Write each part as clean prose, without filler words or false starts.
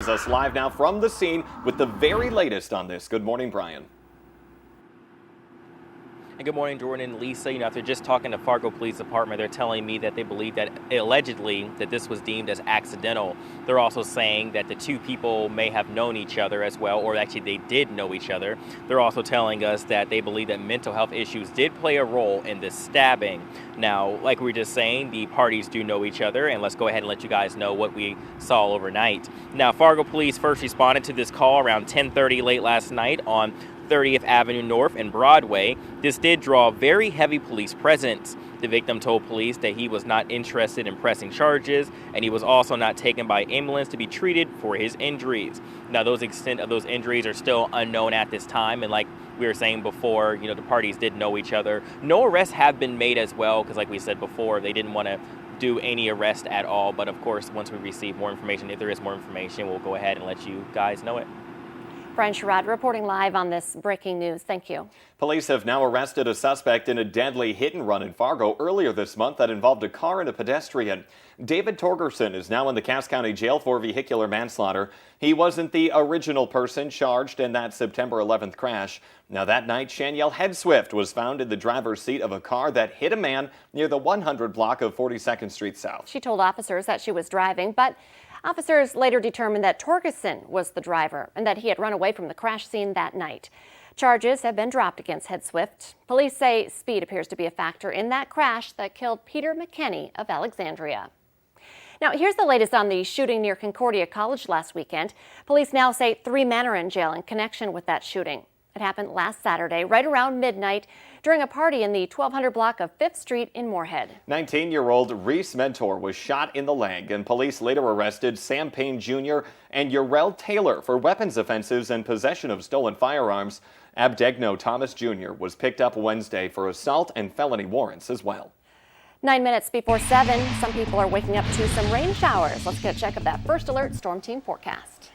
Us live now from the scene with the very latest on this. Good morning, Brian. And good morning, Jordan and Lisa. After just talking to Fargo Police Department, they're telling me that they believe that allegedly that this was deemed as accidental. They're also saying that the two people may have known each other as well, or actually they did know each other. They're also telling us that they believe that mental health issues did play a role in this stabbing. Now, like we were just saying, the parties do know each other, and let's go ahead and let you guys know what we saw overnight. Now, Fargo Police first responded to this call around 10:30 late last night on 30th Avenue North and Broadway. This did draw very heavy police presence. The victim told police that he was not interested in pressing charges, and he was also not taken by ambulance to be treated for his injuries. Now, those extent of those injuries are still unknown at this time, and like we were saying before, the parties did know each other. No arrests have been made as well, because like we said before, they didn't want to do any arrest at all. But of course, once we receive more information, if there is more information, we'll go ahead and let you guys know it. Brian Sherrod reporting live on this breaking news. Thank you. Police have now arrested a suspect in a deadly hit-and-run in Fargo earlier this month that involved a car and a pedestrian. David Torgerson is now in the Cass County Jail for vehicular manslaughter. He wasn't the original person charged in that September 11th crash. Now that night, Shanielle Headswift was found in the driver's seat of a car that hit a man near the 100 block of 42nd Street South. She told officers that she was driving, but officers later determined that Torgerson was the driver and that he had run away from the crash scene that night. Charges have been dropped against Headswift. Police say speed appears to be a factor in that crash that killed Peter McKinney of Alexandria. Now, here's the latest on the shooting near Concordia College last weekend. Police now say 3 men are in jail in connection with that shooting. It happened last Saturday, right around midnight, during a party in the 1200 block of 5th Street in Moorhead. 19-year-old Reese Mentor was shot in the leg, and police later arrested Sam Payne Jr. and Urel Taylor for weapons offenses and possession of stolen firearms. Abdegno Thomas Jr. was picked up Wednesday for assault and felony warrants as well. 9 minutes before 7, some people are waking up to some rain showers. Let's get a check of that First Alert Storm Team forecast.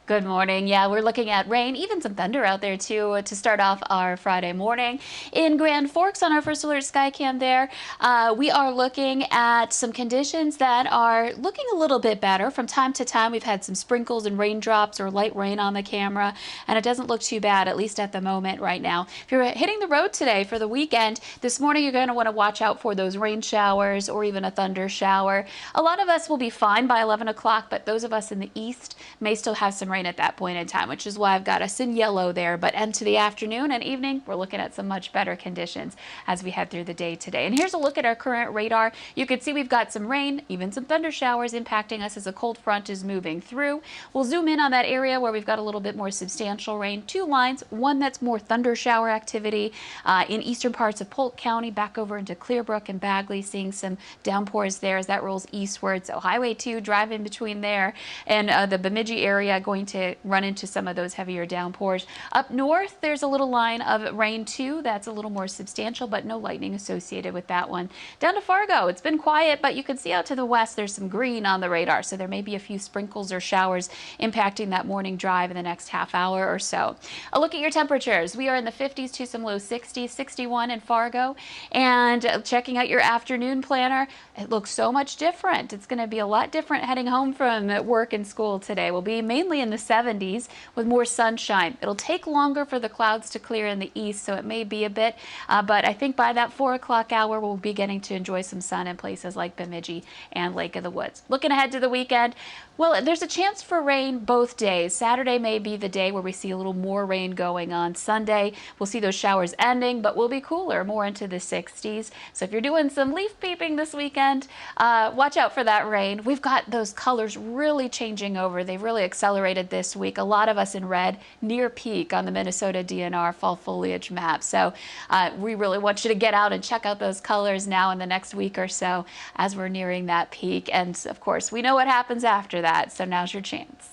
Good morning. Yeah, we're looking at rain, even some thunder out there too, to start off our Friday morning. In Grand Forks on our First Alert Skycam there, we are looking at some conditions that are looking a little bit better. From time to time, we've had some sprinkles and raindrops or light rain on the camera, and it doesn't look too bad, at least at the moment right now. If you're hitting the road today for the weekend, this morning you're going to want to watch out for those rain showers or even a thunder shower. A lot of us will be fine by 11 o'clock, but those of us in the east may still have some rain at that point in time, which is why I've got us in yellow there. But into the afternoon and evening, we're looking at some much better conditions as we head through the day today. And here's a look at our current radar. You can see we've got some rain, even some thunder showers impacting us as a cold front is moving through. We'll zoom in on that area where we've got a little bit more substantial rain. 2 lines, one that's more thunder shower activity in eastern parts of Polk County, back over into Clearbrook and Bagley, seeing some downpours there as that rolls eastward. So Highway 2 drive in between there and the Bemidji area going to run into some of those heavier downpours. Up north, there's a little line of rain too. That's a little more substantial, but no lightning associated with that one. Down to Fargo, it's been quiet, but you can see out to the west, there's some green on the radar. So there may be a few sprinkles or showers impacting that morning drive in the next half hour or so. A look at your temperatures. We are in the 50s to some low 60s, 61 in Fargo. And checking out your afternoon planner, it looks so much different. It's going to be a lot different heading home from work and school today. We'll be mainly in the 70s with more sunshine. It'll take longer for the clouds to clear in the east, so it may be a bit, but I think by that 4 o'clock hour, we'll be getting to enjoy some sun in places like Bemidji and Lake of the Woods. Looking ahead to the weekend, well, there's a chance for rain both days. Saturday may be the day where we see a little more rain going on. Sunday, we'll see those showers ending, but we'll be cooler, more into the 60s. So if you're doing some leaf peeping this weekend, watch out for that rain. We've got those colors really changing over. They've really accelerated this week. A lot of us in red near peak on the Minnesota DNR fall foliage map. So we really want you to get out and check out those colors now in the next week or so as we're nearing that peak. And of course, we know what happens after that. So now's your chance.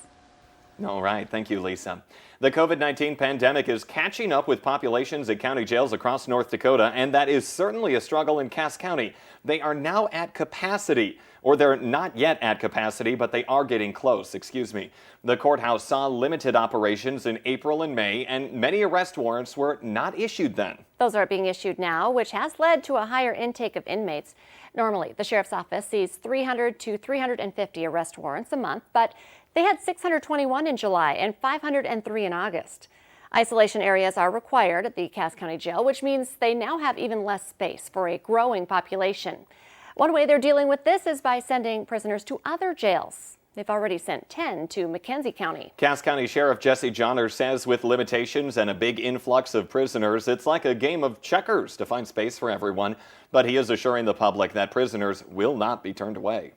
All right. Thank you, Lisa. The COVID-19 pandemic is catching up with populations at county jails across North Dakota, and that is certainly a struggle in Cass County. They are now at capacity, or they're not yet at capacity, but they are getting close, The courthouse saw limited operations in April and May, and many arrest warrants were not issued then. Those are being issued now, which has led to a higher intake of inmates. Normally, the sheriff's office sees 300 to 350 arrest warrants a month, but they had 621 in July and 503 in August. Isolation areas are required at the Cass County Jail, which means they now have even less space for a growing population. One way they're dealing with this is by sending prisoners to other jails. They've already sent 10 to McKenzie County. Cass County Sheriff Jesse Johnner says with limitations and a big influx of prisoners, it's like a game of checkers to find space for everyone. But he is assuring the public that prisoners will not be turned away.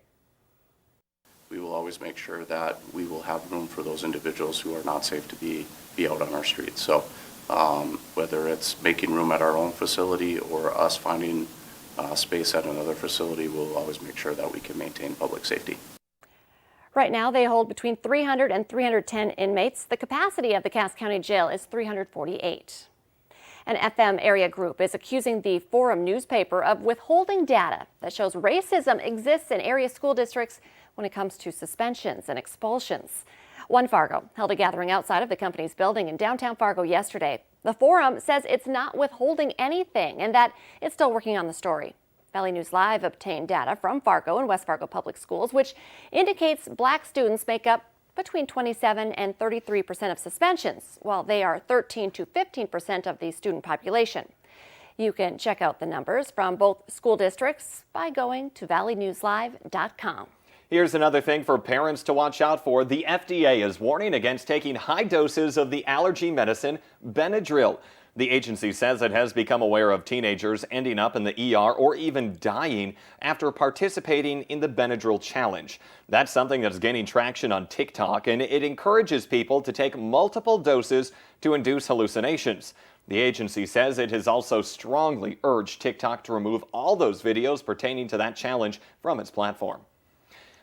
We will always make sure that we will have room for those individuals who are not safe to be out on our streets. So whether it's making room at our own facility or us finding space at another facility, we'll always make sure that we can maintain public safety. Right now, they hold between 300 and 310 inmates. The capacity of the Cass County Jail is 348. An FM area group is accusing the Forum newspaper of withholding data that shows racism exists in area school districts when it comes to suspensions and expulsions. One Fargo held a gathering outside of the company's building in downtown Fargo yesterday. The Forum says it's not withholding anything and that it's still working on the story. Valley News Live obtained data from Fargo and West Fargo Public Schools, which indicates black students make up between 27 and 33% of suspensions, while they are 13 to 15% of the student population. You can check out the numbers from both school districts by going to valleynewslive.com. Here's another thing for parents to watch out for. The FDA is warning against taking high doses of the allergy medicine Benadryl. The agency says it has become aware of teenagers ending up in the ER or even dying after participating in the Benadryl challenge. That's something that's gaining traction on TikTok, and it encourages people to take multiple doses to induce hallucinations. The agency says it has also strongly urged TikTok to remove all those videos pertaining to that challenge from its platform.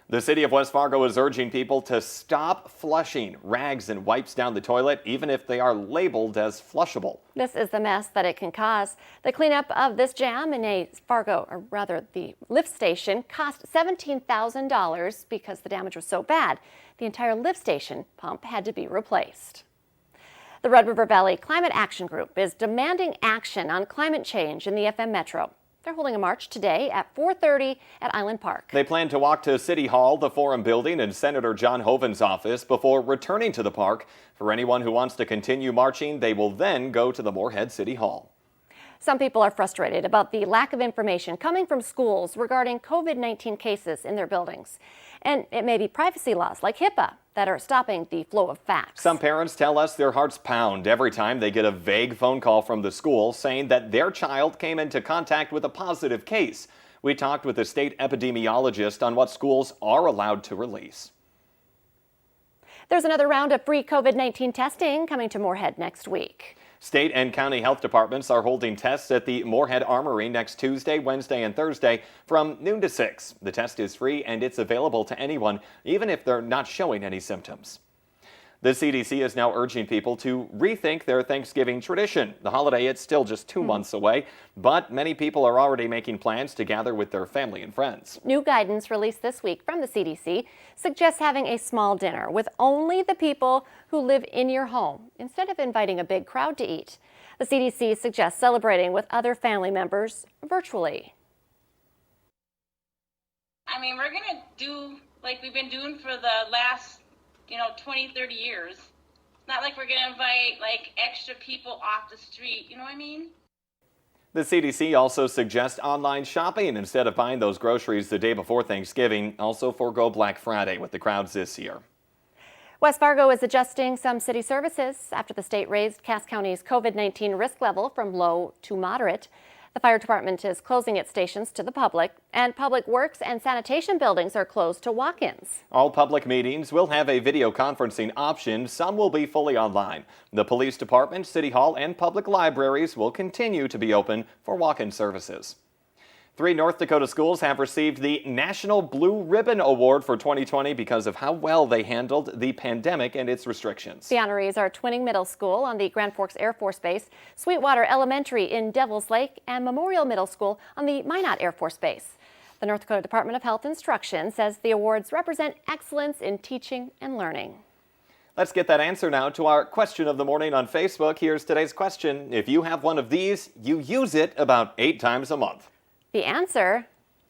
The city of West Fargo is urging people to stop flushing rags and wipes down the toilet, even if they are labeled as flushable. This is the mess that it can cause. The cleanup of this jam in a Fargo, or rather the lift station, cost $17,000 because the damage was so bad. The entire lift station pump had to be replaced. The Red River Valley Climate Action Group is demanding action on climate change in the FM Metro. They're holding a march today at 4:30 at Island Park. They plan to walk to City Hall, the Forum building, and Senator John Hoeven's office before returning to the park. For anyone who wants to continue marching, they will then go to the Moorhead City Hall. Some people are frustrated about the lack of information coming from schools regarding COVID-19 cases in their buildings. And it may be privacy laws like HIPAA that are stopping the flow of facts. Some parents tell us their hearts pound every time they get a vague phone call from the school saying that their child came into contact with a positive case. We talked with a state epidemiologist on what schools are allowed to release. There's another round of free COVID-19 testing coming to Moorhead next week. State and county health departments are holding tests at the Moorhead Armory next Tuesday, Wednesday, and Thursday from noon to 6. The test is free and it's available to anyone, even if they're not showing any symptoms. The CDC is now urging people to rethink their Thanksgiving tradition. The holiday, it's still just 2 months away, but many people are already making plans to gather with their family and friends. New guidance released this week from the CDC suggests having a small dinner with only the people who live in your home instead of inviting a big crowd to eat. The CDC suggests celebrating with other family members virtually. I mean, we're going to do like we've been doing for the last 20, 30 years. It's not like we're going to invite like extra people off the street. You know what I mean? The CDC also suggests online shopping instead of buying those groceries the day before Thanksgiving. Also forego Black Friday with the crowds this year. West Fargo is adjusting some city services after the state raised Cass County's COVID-19 risk level from low to moderate. The fire department is closing its stations to the public, and public works and sanitation buildings are closed to walk-ins. All public meetings will have a video conferencing option. Some will be fully online. The police department, city hall, and public libraries will continue to be open for walk-in services. 3 North Dakota schools have received the National Blue Ribbon Award for 2020 because of how well they handled the pandemic and its restrictions. The honorees are Twinning Middle School on the Grand Forks Air Force Base, Sweetwater Elementary in Devils Lake, and Memorial Middle School on the Minot Air Force Base. The North Dakota Department of Health Instruction says the awards represent excellence in teaching and learning. Let's get that answer now to our question of the morning on Facebook. Here's today's question. If you have one of these, you use it about 8 times a month. The answer,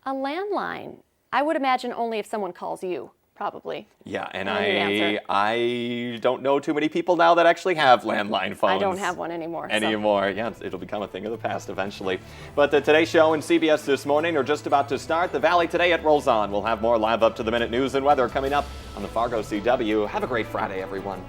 A landline. I would imagine only if someone calls you, probably. Yeah, and I knew the answer. I don't know too many people now that actually have landline phones. I don't have one anymore. so- Yeah, it'll become a thing of the past eventually. But the Today Show and CBS This Morning are just about to start. The Valley Today, it rolls on. We'll have more live up-to-the-minute news and weather coming up on the Fargo CW. Have a great Friday, everyone.